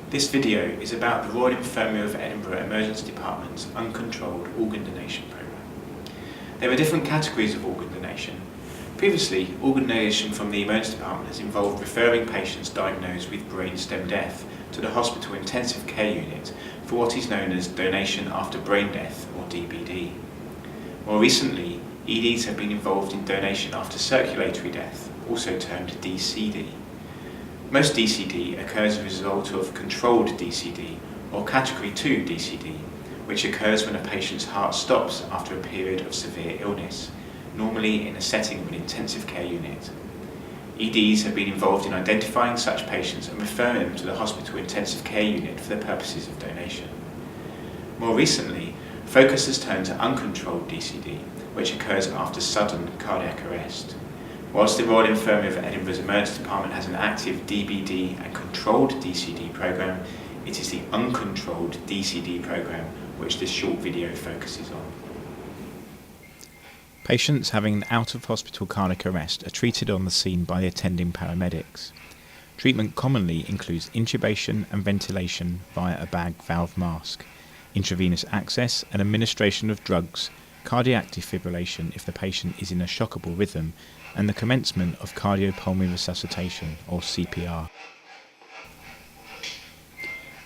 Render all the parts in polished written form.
This video is about the Royal Infirmary of Edinburgh Emergency Department's Uncontrolled Organ Donation Programme. There are different categories of organ donation. Previously, organ donation from the Emergency Department has involved referring patients diagnosed with brainstem death to the Hospital Intensive Care Unit for what is known as donation after brain death, or DBD. More recently, EDs have been involved in donation after circulatory death, also termed DCD. Most DCD occurs as a result of controlled DCD or Category 2 DCD, which occurs when a patient's heart stops after a period of severe illness, normally in a setting of an intensive care unit. EDs have been involved in identifying such patients and referring them to the hospital intensive care unit for the purposes of donation. More recently, focus has turned to uncontrolled DCD, which occurs after sudden cardiac arrest. Whilst the Royal Infirmary of Edinburgh's Emergency Department has an active DBD and controlled DCD programme, it is the uncontrolled DCD programme which this short video focuses on. Patients having an out-of-hospital cardiac arrest are treated on the scene by the attending paramedics. Treatment commonly includes intubation and ventilation via a bag valve mask, intravenous access and administration of drugs, cardiac defibrillation if the patient is in a shockable rhythm, and the commencement of cardiopulmonary resuscitation, or CPR.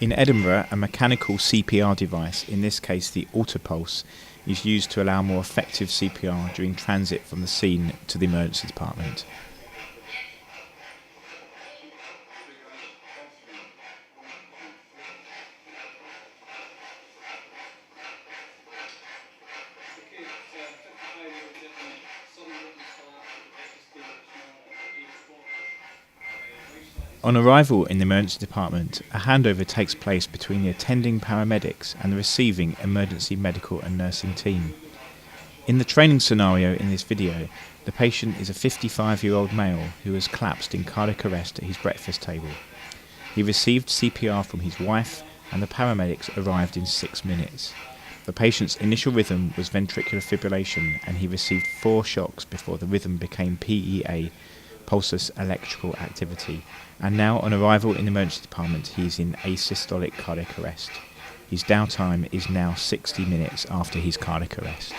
In Edinburgh, a mechanical CPR device, in this case the autopulse, is used to allow more effective CPR during transit from the scene to the emergency department. On arrival in the emergency department, a handover takes place between the attending paramedics and the receiving emergency medical and nursing team. In the training scenario in this video, the patient is a 55-year-old male who has collapsed in cardiac arrest at his breakfast table. He received CPR from his wife and the paramedics arrived in 6 minutes. The patient's initial rhythm was ventricular fibrillation and he received 4 shocks before the rhythm became PEA, pulsus electrical activity, and now on arrival in the emergency department he is in asystolic cardiac arrest. His downtime is now 60 minutes after his cardiac arrest.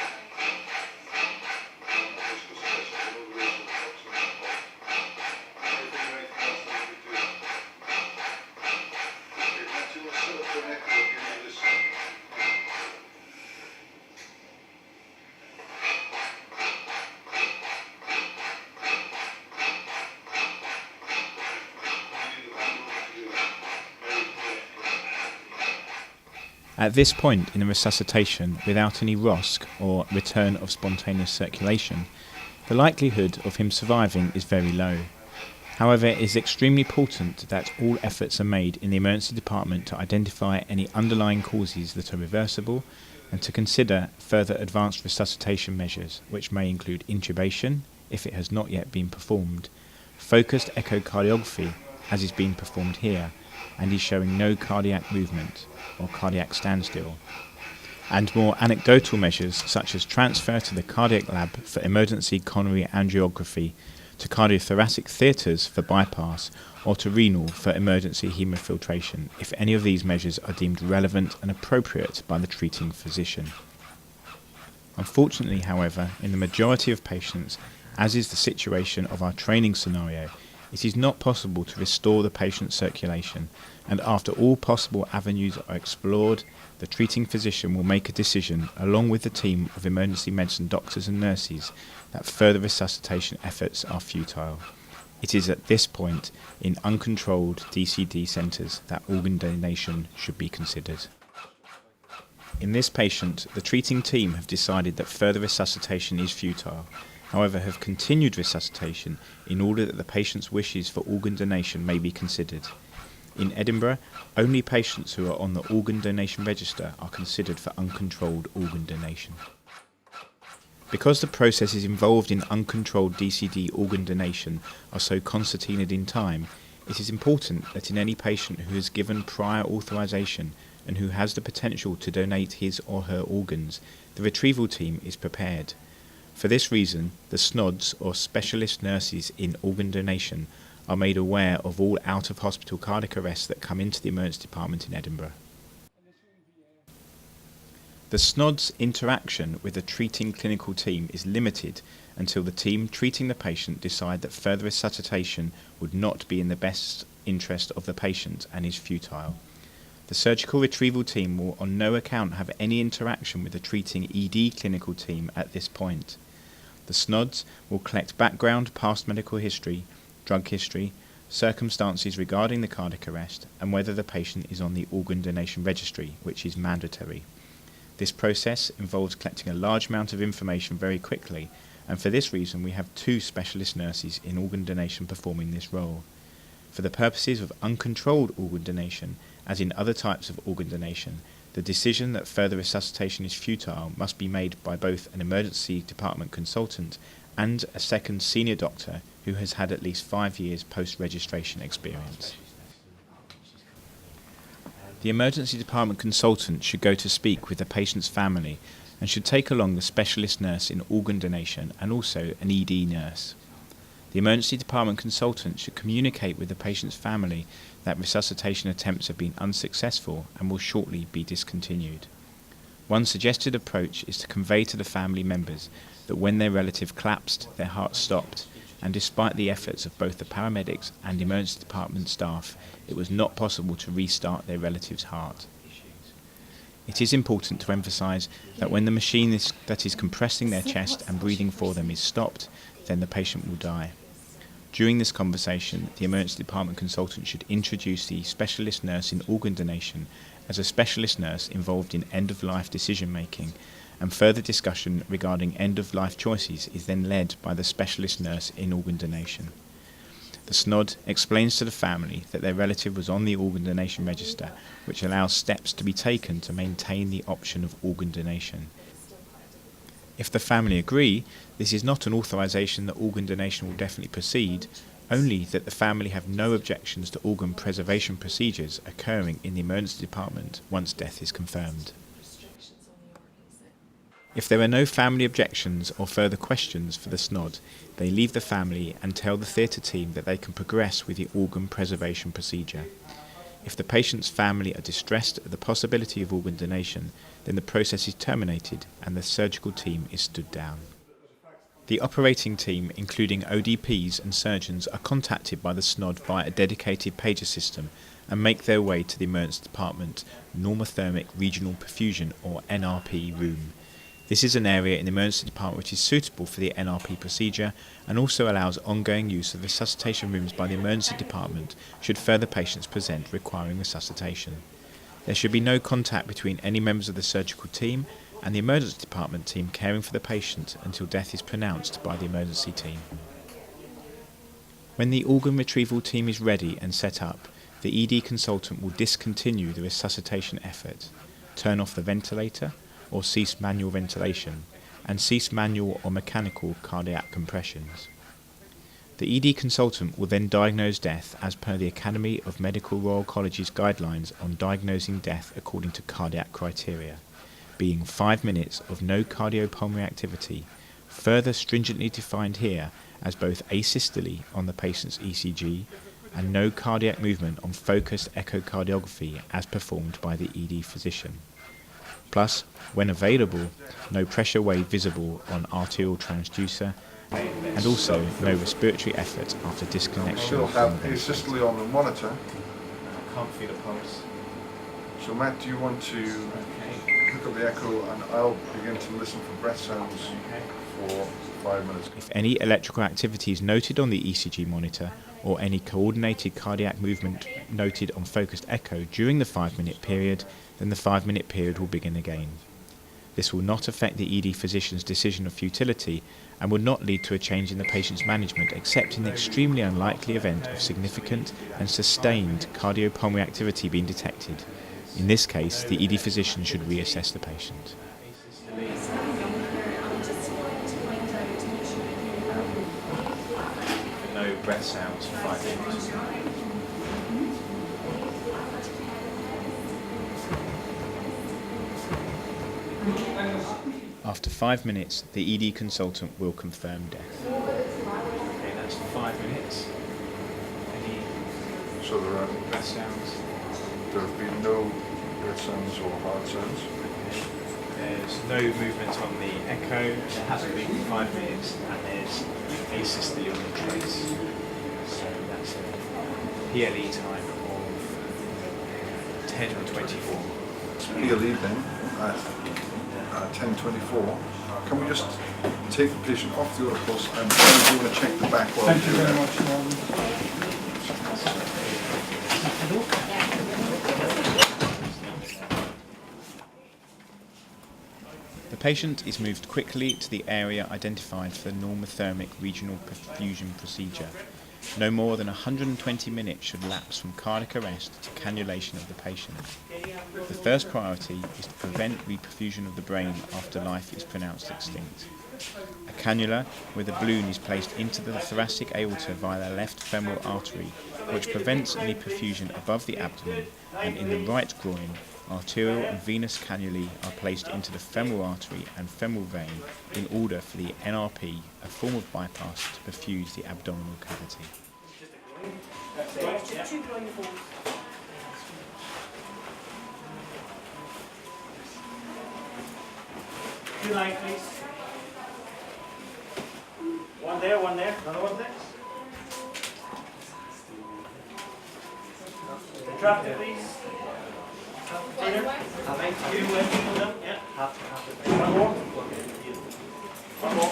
At this point in the resuscitation, without any ROSC, or return of spontaneous circulation, the likelihood of him surviving is very low. However, it is extremely important that all efforts are made in the emergency department to identify any underlying causes that are reversible and to consider further advanced resuscitation measures, which may include intubation, if it has not yet been performed, focused echocardiography, as is being performed here, and is showing no cardiac movement or cardiac standstill, and more anecdotal measures such as transfer to the cardiac lab for emergency coronary angiography, to cardiothoracic theatres for bypass, or to renal for emergency hemofiltration, if any of these measures are deemed relevant and appropriate by the treating physician. Unfortunately, however, in the majority of patients, as is the situation of our training scenario, it is not possible to restore the patient's circulation, and after all possible avenues are explored, the treating physician will make a decision, along with the team of emergency medicine doctors and nurses, that further resuscitation efforts are futile. It is at this point, in uncontrolled DCD centres, that organ donation should be considered. In this patient, the treating team have decided that further resuscitation is futile, however have continued resuscitation in order that the patient's wishes for organ donation may be considered. In Edinburgh, only patients who are on the organ donation register are considered for uncontrolled organ donation. Because the processes involved in uncontrolled DCD organ donation are so concertinaed in time, it is important that in any patient who is given prior authorization and who has the potential to donate his or her organs, the retrieval team is prepared. For this reason, the SNODs, or specialist nurses in organ donation, are made aware of all out-of-hospital cardiac arrests that come into the emergency department in Edinburgh. The SNOD's interaction with the treating clinical team is limited until the team treating the patient decide that further resuscitation would not be in the best interest of the patient and is futile. The surgical retrieval team will on no account have any interaction with the treating ED clinical team at this point. The SNODs will collect background, past medical history, drug history, circumstances regarding the cardiac arrest, and whether the patient is on the organ donation registry, which is mandatory. This process involves collecting a large amount of information very quickly, and for this reason we have 2 specialist nurses in organ donation performing this role. For the purposes of uncontrolled organ donation, as in other types of organ donation, the decision that further resuscitation is futile must be made by both an emergency department consultant and a second senior doctor who has had at least 5 years post-registration experience. The emergency department consultant should go to speak with the patient's family and should take along the specialist nurse in organ donation and also an ED nurse. The emergency department consultant should communicate with the patient's family that resuscitation attempts have been unsuccessful and will shortly be discontinued. One suggested approach is to convey to the family members that when their relative collapsed, their heart stopped, and despite the efforts of both the paramedics and emergency department staff, it was not possible to restart their relative's heart. It is important to emphasise that when the machine that is compressing their chest and breathing for them is stopped, then the patient will die. During this conversation, the emergency department consultant should introduce the specialist nurse in organ donation as a specialist nurse involved in end-of-life decision-making, and further discussion regarding end-of-life choices is then led by the specialist nurse in organ donation. The SNOD explains to the family that their relative was on the organ donation register, which allows steps to be taken to maintain the option of organ donation. If the family agree, this is not an authorisation that organ donation will definitely proceed, only that the family have no objections to organ preservation procedures occurring in the emergency department once death is confirmed. If there are no family objections or further questions for the SNOD, they leave the family and tell the theatre team that they can progress with the organ preservation procedure. If the patient's family are distressed at the possibility of organ donation, then the process is terminated and the surgical team is stood down. The operating team, including ODPs and surgeons, are contacted by the SNOD via a dedicated pager system and make their way to the emergency department normothermic regional perfusion or NRP room. This is an area in the emergency department which is suitable for the NRP procedure and also allows ongoing use of resuscitation rooms by the emergency department should further patients present requiring resuscitation. There should be no contact between any members of the surgical team and the emergency department team caring for the patient until death is pronounced by the emergency team. When the organ retrieval team is ready and set up, the ED consultant will discontinue the resuscitation effort, turn off the ventilator or cease manual ventilation, and cease manual or mechanical cardiac compressions. The ED consultant will then diagnose death as per the Academy of Medical Royal College's guidelines on diagnosing death according to cardiac criteria, being 5 minutes of no cardiopulmonary activity, further stringently defined here as both asystole on the patient's ECG and no cardiac movement on focused echocardiography as performed by the ED physician. Plus, when available, no pressure wave visible on arterial transducer, and also no respiratory effort after disconnection. Still have asystole on the monitor. I can't feel a pulse. So Matt, do you want to look at the echo and I'll begin to listen for breath sounds for 5 minutes. If any electrical activity is noted on the ECG monitor or any coordinated cardiac movement noted on focused echo during the 5-minute period, then the 5-minute period will begin again. This will not affect the ED physician's decision of futility and would not lead to a change in the patient's management except in the extremely unlikely event of significant and sustained cardiopulmonary activity being detected. In this case, the ED physician should reassess the patient. No breath sounds for 5 minutes. After 5 minutes, the ED consultant will confirm death. Okay, that's 5 minutes. So there are breath sounds. there have been no breath sounds or heart sounds. There's no movement on the echo. It hasn't been 5 minutes, and there's asystole on the trace. So that's a PLE time of 10:24. PLE then at 10:24. Can we just take the patient off the autopulse and do you want to check the back while Thank you we do very that? much, Marvin. The patient is moved quickly to the area identified for the normothermic regional perfusion procedure. No more than 120 minutes should lapse from cardiac arrest to cannulation of the patient. The first priority is to prevent reperfusion of the brain after life is pronounced extinct. A cannula with a balloon is placed into the thoracic aorta via the left femoral artery, which prevents any perfusion above the abdomen, and in the right groin, arterial and venous cannulae are placed into the femoral artery and femoral vein in order for the NRP, a form of bypass, to perfuse the abdominal cavity. Two line, please. One there, another one there. Traffic, please. Taylor. Thank you. Yeah. One more. One more.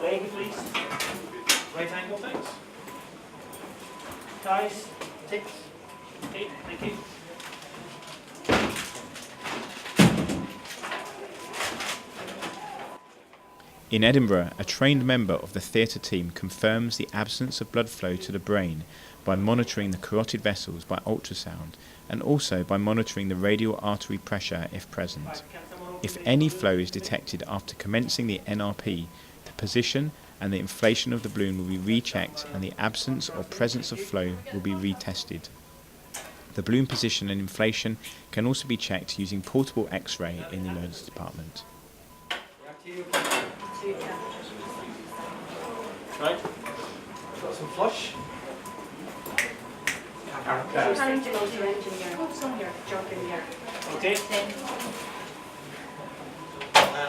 Leg, please. Right angle, thanks. Guys, ticks. Okay, thank you. In Edinburgh, a trained member of the theatre team confirms the absence of blood flow to the brain by monitoring the carotid vessels by ultrasound and also by monitoring the radial artery pressure if present. If any flow is detected after commencing the NRP, the position and the inflation of the balloon will be rechecked and the absence or presence of flow will be retested. The balloon position and inflation can also be checked using portable X-ray in the emergency department. Right. Got some flush. Okay.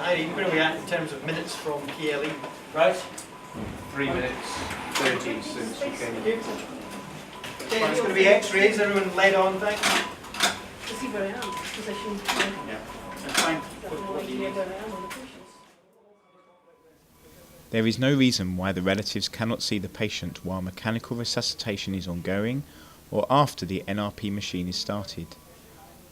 Irene, where are we at in terms of minutes from PLE? Right. 3 minutes 30 since we came in. Okay, it's going to be X-rays. Everyone led on, thanks. To see where I am, position. Yeah, that's fine. What do you need where I am on the patients? There is no reason why the relatives cannot see the patient while mechanical resuscitation is ongoing or after the NRP machine is started.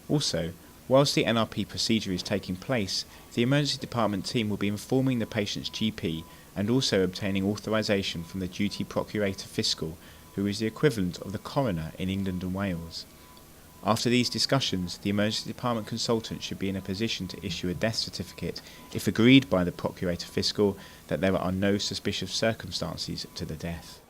Also, whilst the NRP procedure is taking place, the emergency department team will be informing the patient's GP and also obtaining authorisation from the duty procurator fiscal, who is the equivalent of the coroner in England and Wales. After these discussions, the emergency department consultant should be in a position to issue a death certificate if agreed by the procurator fiscal that there are no suspicious circumstances to the death.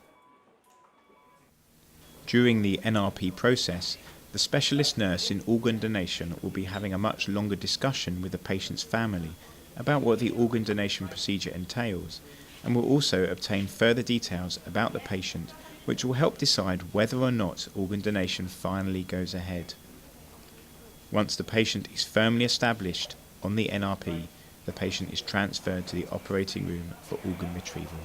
During the NRP process, the specialist nurse in organ donation will be having a much longer discussion with the patient's family about what the organ donation procedure entails, and will also obtain further details about the patient, which will help decide whether or not organ donation finally goes ahead. Once the patient is firmly established on the NRP, the patient is transferred to the operating room for organ retrieval.